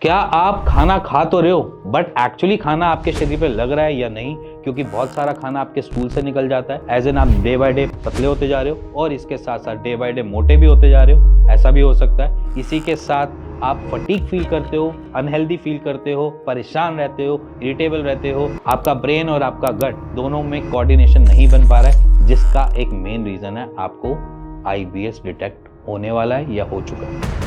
क्या आप खाना खा तो रहे हो बट एक्चुअली खाना आपके शरीर पे लग रहा है या नहीं, क्योंकि बहुत सारा खाना आपके स्टूल से निकल जाता है। एज एन आप डे बाय डे पतले होते जा रहे हो और इसके साथ साथ डे बाय डे मोटे भी होते जा रहे हो, ऐसा भी हो सकता है। इसी के साथ आप फटीग फील करते हो, अनहेल्दी फील करते हो, परेशान रहते हो, इरिटेबल रहते हो। आपका ब्रेन और आपका गट दोनों में कोऑर्डिनेशन नहीं बन पा रहा है, जिसका एक मेन रीजन है आपको IBS डिटेक्ट होने वाला है या हो चुका है।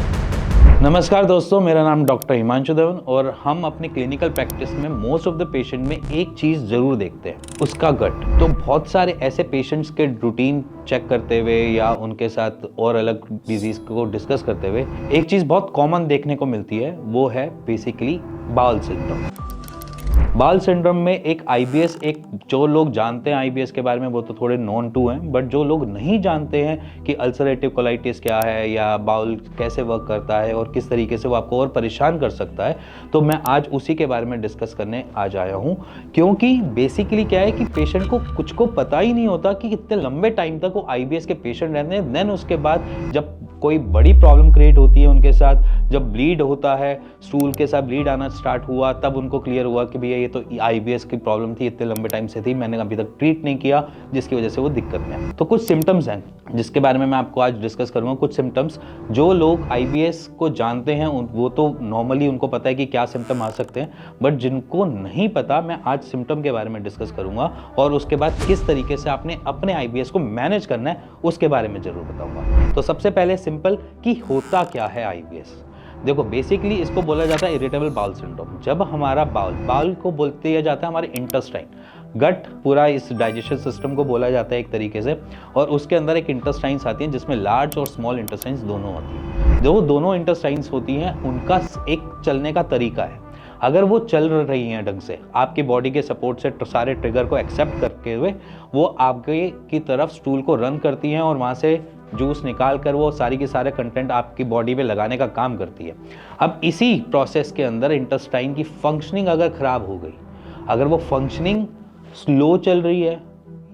नमस्कार दोस्तों, मेरा नाम डॉक्टर हिमांशु देवन और हम अपनी क्लिनिकल प्रैक्टिस में मोस्ट ऑफ द पेशेंट में एक चीज़ ज़रूर देखते हैं, उसका गट। तो बहुत सारे ऐसे पेशेंट्स के रूटीन चेक करते हुए या उनके साथ और अलग डिजीज़ को डिस्कस करते हुए एक चीज़ बहुत कॉमन देखने को मिलती है, वो है basically bowel syndrome. Bowel syndrome में एक IBS, एक जो लोग जानते हैं IBS के बारे में वो तो थोड़े नॉन टू हैं, बट जो लोग नहीं जानते हैं कि अल्सरेटिव कोलाइटिस क्या है या बाउल कैसे वर्क करता है और किस तरीके से वो आपको और परेशान कर सकता है, तो मैं आज उसी के बारे में डिस्कस करने आज आया हूँ। क्योंकि बेसिकली क्या है कि पेशेंट को कुछ को पता ही नहीं होता कि कितने लंबे टाइम तक वो IBS के पेशेंट रहते हैं। देन उसके बाद जब कोई बड़ी प्रॉब्लम क्रिएट होती है उनके साथ, जब ब्लीड होता है, स्टूल के साथ ब्लीड आना स्टार्ट हुआ, तब उनको क्लियर हुआ कि भैया ये तो IBS की प्रॉब्लम थी, इतने लंबे टाइम से थी, मैंने अभी तक ट्रीट नहीं किया, जिसकी वजह से वो दिक्कत में है। तो कुछ सिम्टम्स हैं जिसके बारे में मैं आपको आज डिस्कस करूंगा। कुछ सिम्टम्स जो लोग IBS को जानते हैं वो तो नॉर्मली उनको पता है कि क्या सिम्टम आ सकते हैं, बट जिनको नहीं पता मैं आज सिम्टम के बारे में डिस्कस करूंगा और उसके बाद किस तरीके से आपने अपने IBS को मैनेज करना है उसके बारे में जरूर बताऊंगा। तो सबसे पहले सिंपल कि होता क्या है IBS। देखो, बेसिकली इसको बोला जाता है इरिटेबल बाउल सिंड्रोम। जब हमारा बाउल को बोलते दिया जाता है हमारे इंटेस्टाइन, गट पूरा इस डाइजेशन सिस्टम को बोला जाता है एक तरीके से, और उसके अंदर एक इंटेस्टाइन्स आती हैं जिसमें लार्ज और स्मॉल इंटेस्टाइन्स दोनों होती हैं। जो दोनों इंटेस्टाइन्स होती हैं उनका एक चलने का तरीका है। अगर वो चल रही हैं ढंग से, आपकी बॉडी के सपोर्ट से सारे ट्रिगर को एक्सेप्ट करके हुए, वो आपके की तरफ स्टूल को रन करती हैं और वहाँ से जूस निकाल कर वो सारी की सारे कंटेंट आपकी बॉडी में लगाने का काम करती है। अब इसी प्रोसेस के अंदर इंटेस्टाइन की फंक्शनिंग अगर खराब हो गई, अगर वो फंक्शनिंग स्लो चल रही है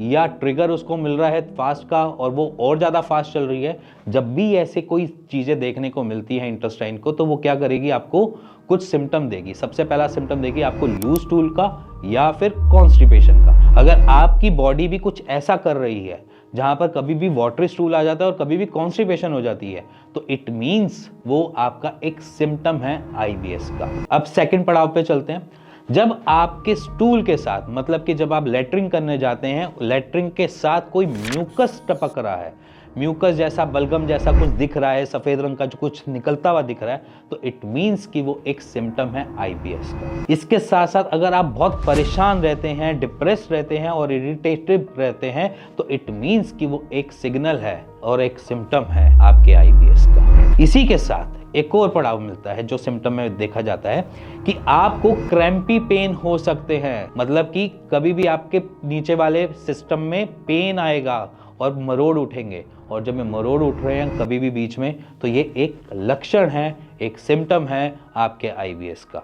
या ट्रिगर उसको मिल रहा है फास्ट का और वो और ज़्यादा फास्ट चल रही है, जब भी ऐसे कोई चीज़ें देखने को मिलती हैं इंटेस्टाइन को, तो वो क्या करेगी, आपको कुछ सिम्टम देगी। सबसे पहला सिम्टम देगी आपको लूज स्टूल का या फिर कॉन्स्टिपेशन का। अगर आपकी बॉडी भी कुछ ऐसा कर रही है जहां पर कभी भी वाटरी स्टूल आ जाता है और कभी भी कॉन्स्टिपेशन हो जाती है, तो इट मींस वो आपका एक सिम्टम है IBS का। अब सेकंड पड़ाव पे चलते हैं। जब आपके स्टूल के साथ, मतलब कि जब आप लेटरिंग करने जाते हैं, लेटरिंग के साथ कोई म्यूकस टपक रहा है, म्यूकस जैसा बलगम जैसा कुछ दिख रहा है, सफेद रंग का जो कुछ निकलता हुआ दिख रहा है, तो इट मींस कि वो एक सिम्टम है IBS का। इसके साथ साथ अगर आप बहुत परेशान रहते हैं, डिप्रेस रहते हैं और इरिटेटिव रहते हैं, तो इट मींस कि वो एक सिग्नल है और एक सिम्टम है आपके IBS का। इसी के साथ एक और पड़ाव मिलता है जो सिम्टम में देखा जाता है कि आपको क्रैम्पी पेन हो सकते हैं। मतलब कि कभी भी आपके नीचे वाले सिस्टम में पेन आएगा और मरोड़ उठेंगे, और जब ये मरोड़ उठ रहे हैं कभी भी बीच में, तो ये एक लक्षण है, एक सिम्टम है आपके IBS का।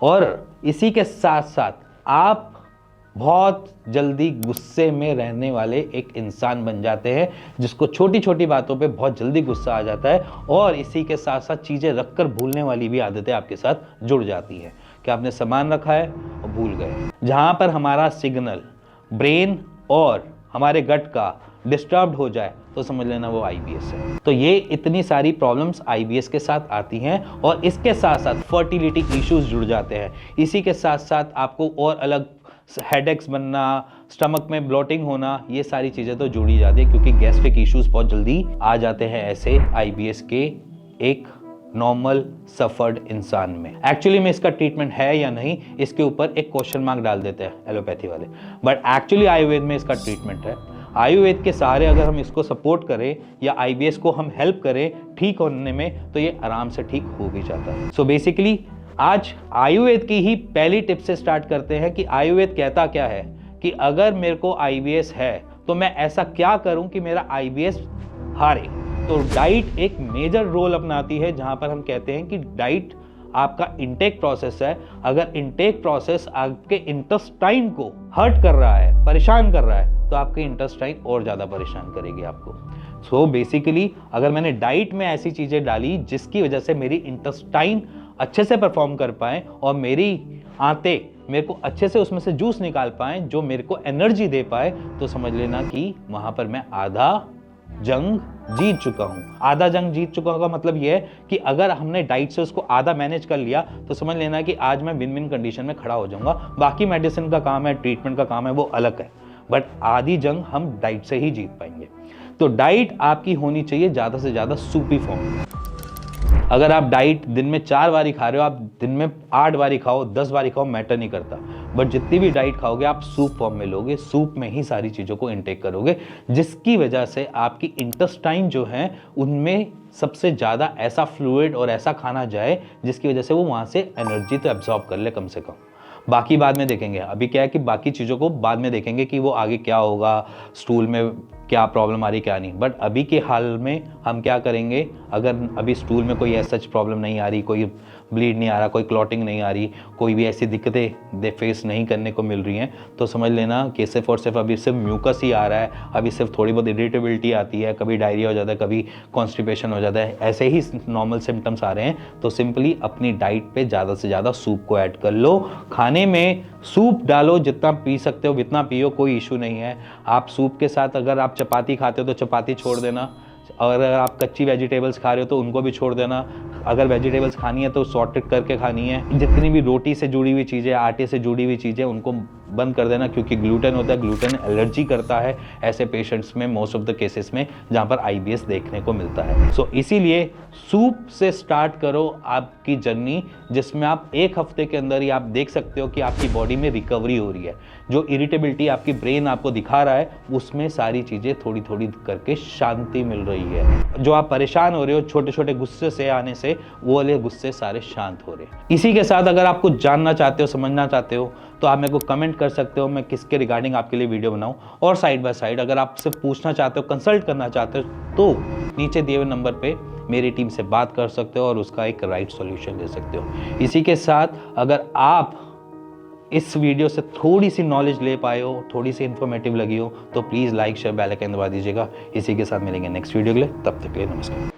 और इसी के साथ साथ आप बहुत जल्दी गुस्से में रहने वाले एक इंसान बन जाते हैं, जिसको छोटी छोटी बातों पे बहुत जल्दी गुस्सा आ जाता है, और इसी के साथ साथ चीज़ें रखकर भूलने वाली भी आदतें आपके साथ जुड़ जाती हैं कि आपने सामान रखा है और भूल गए। जहाँ पर हमारा सिग्नल ब्रेन और हमारे गट का डिस्टर्ब हो जाए तो समझ लेना वो IBS है। तो ये इतनी सारी प्रॉब्लम्स IBS के साथ आती हैं, और इसके साथ साथ फर्टिलिटी इश्यूज जुड़ जाते हैं। इसी के साथ साथ आपको और अलग हेडेक्स बनना, स्टमक में ब्लोटिंग होना, ये सारी चीज़ें तो जुड़ी जाती है, क्योंकि गैस्ट्रिक इश्यूज बहुत जल्दी आ जाते हैं ऐसे IBS के एक नॉर्मल सफर्ड इंसान में। एक्चुअली में इसका ट्रीटमेंट है या नहीं, इसके ऊपर एक क्वेश्चन मार्क डाल देते हैं एलोपैथी वाले, बट एक्चुअली आयुर्वेद में इसका ट्रीटमेंट है। आयुर्वेद के सहारे अगर हम इसको सपोर्ट करें या IBS को हम हेल्प करें ठीक होने में, तो ये आराम से ठीक हो भी जाता है। सो बेसिकली आज आयुर्वेद की ही पहली टिप से स्टार्ट करते हैं कि आयुर्वेद कहता क्या है कि अगर मेरे को IBS है तो मैं ऐसा क्या करूं कि मेरा IBS हारे। तो डाइट एक मेजर रोल अपनाती है, जहां पर हम कहते हैं कि डाइट आपका इंटेक प्रोसेस है। अगर इंटेक प्रोसेस आपके इंटेस्टाइन को हर्ट कर रहा है, परेशान कर रहा है, तो आपके इंटेस्टाइन और ज़्यादा परेशान करेगी आपको। सो बेसिकली अगर मैंने डाइट में ऐसी चीज़ें डाली जिसकी वजह से मेरी इंटेस्टाइन अच्छे से परफॉर्म कर पाएँ और मेरी आंतें मेरे को अच्छे से उसमें से जूस निकाल पाएँ जो मेरे को एनर्जी दे पाए, तो समझ लेना कि वहाँ पर मैं आधा जंग जीत चुका हूँ। आधा जंग जीत चुका का मतलब ये है कि अगर हमने डाइट से उसको आधा मैनेज कर लिया तो समझ लेना कि आज मैं विन विन कंडीशन में खड़ा हो जाऊंगा। बाकी मेडिसिन का काम है, ट्रीटमेंट का काम है, वो अलग है, बट आधी जंग हम डाइट से ही जीत पाएंगे। तो डाइट आपकी होनी चाहिए ज़्यादा से ज़्यादा सूपी फॉर्म में। अगर आप डाइट दिन में 4 बारी खा रहे हो, आप दिन में 8 बारी खाओ, 10 बारी खाओ, मैटर नहीं करता, बट जितनी भी डाइट खाओगे आप सूप फॉर्म में लोगे, सूप में ही सारी चीज़ों को इनटेक करोगे, जिसकी वजह से आपकी इंटेस्टाइन जो है उनमें सबसे ज़्यादा ऐसा फ्लूइड और ऐसा खाना जाए जिसकी वजह से वो वहाँ से एनर्जी तो एब्जॉर्ब कर ले कम से कम। बाकी बाद में देखेंगे, अभी क्या है कि बाकी चीज़ों को बाद में देखेंगे कि वो आगे क्या होगा, स्टूल में क्या प्रॉब्लम आ रही क्या नहीं, बट अभी के हाल में हम क्या करेंगे, अगर अभी स्टूल में कोई ऐसा प्रॉब्लम नहीं आ रही, कोई ब्लीड नहीं आ रहा, कोई क्लॉटिंग नहीं आ रही, कोई भी ऐसी दिक्कतें फेस नहीं करने को मिल रही हैं, तो समझ लेना कि सिर्फ और सिर्फ अभी सिर्फ म्यूकस ही आ रहा है, अभी सिर्फ थोड़ी बहुत इरिटेबिलिटी आती है, कभी डायरिया हो जाता है, कभी कॉन्स्टिपेशन हो जाता है, ऐसे ही नॉर्मल सिम्टम्स आ रहे हैं। तो सिंपली अपनी डाइट पे ज़्यादा से ज़्यादा सूप को ऐड कर लो, खाने में सूप डालो, जितना पी सकते हो जितना पियो, कोई इशू नहीं है। आप सूप के साथ अगर आप चपाती खाते हो तो चपाती छोड़ देना, और अगर आप कच्ची वेजिटेबल्स खा रहे हो तो उनको भी छोड़ देना। अगर वेजिटेबल्स खानी है तो सॉर्टेड करके खानी है। जितनी भी रोटी से जुड़ी हुई चीज़ें, आटे से जुड़ी हुई चीज़ें, उनको बंद कर देना, क्योंकि ग्लूटेन होता है, ग्लूटेन एलर्जी करता है ऐसे पेशेंट्स में, मोस्ट ऑफ द केसेस में जहाँ पर IBS देखने को मिलता है। सो इसीलिए सूप से स्टार्ट करो आपकी जर्नी, जिसमें आप 1 हफ्ते के अंदर ही आप देख सकते हो कि आपकी बॉडी में रिकवरी हो रही है। जो इरिटेबिलिटी आपकी ब्रेन आपको दिखा रहा है उसमें सारी चीज़ें थोड़ी थोड़ी करके शांति मिल रही है। जो आप परेशान हो रहे हो छोटे छोटे गुस्से से आने से, वो वाले गुस्से सारे शांत हो रहे हैं। इसी के साथ अगर आप कुछ जानना चाहते हो, समझना चाहते हो, तो आप मेरे को कमेंट कर सकते हो, मैं किसके रिगार्डिंग आपके लिए वीडियो बनाऊं। और साइड बाय साइड अगर आप सिर्फ पूछना चाहते हो, कंसल्ट करना चाहते हो, तो नीचे दिए हुए नंबर पे मेरी टीम से बात कर सकते हो और उसका एक राइट सॉल्यूशन ले सकते हो। इसी के साथ अगर आप इस वीडियो से थोड़ी सी नॉलेज ले पाए हो, थोड़ी सी इन्फॉर्मेटिव लगी हो, तो please like share bell icon दबा दीजिएगा। इसी के साथ मिलेंगे नेक्स्ट वीडियो के लिए, तब तक के लिए नमस्कार।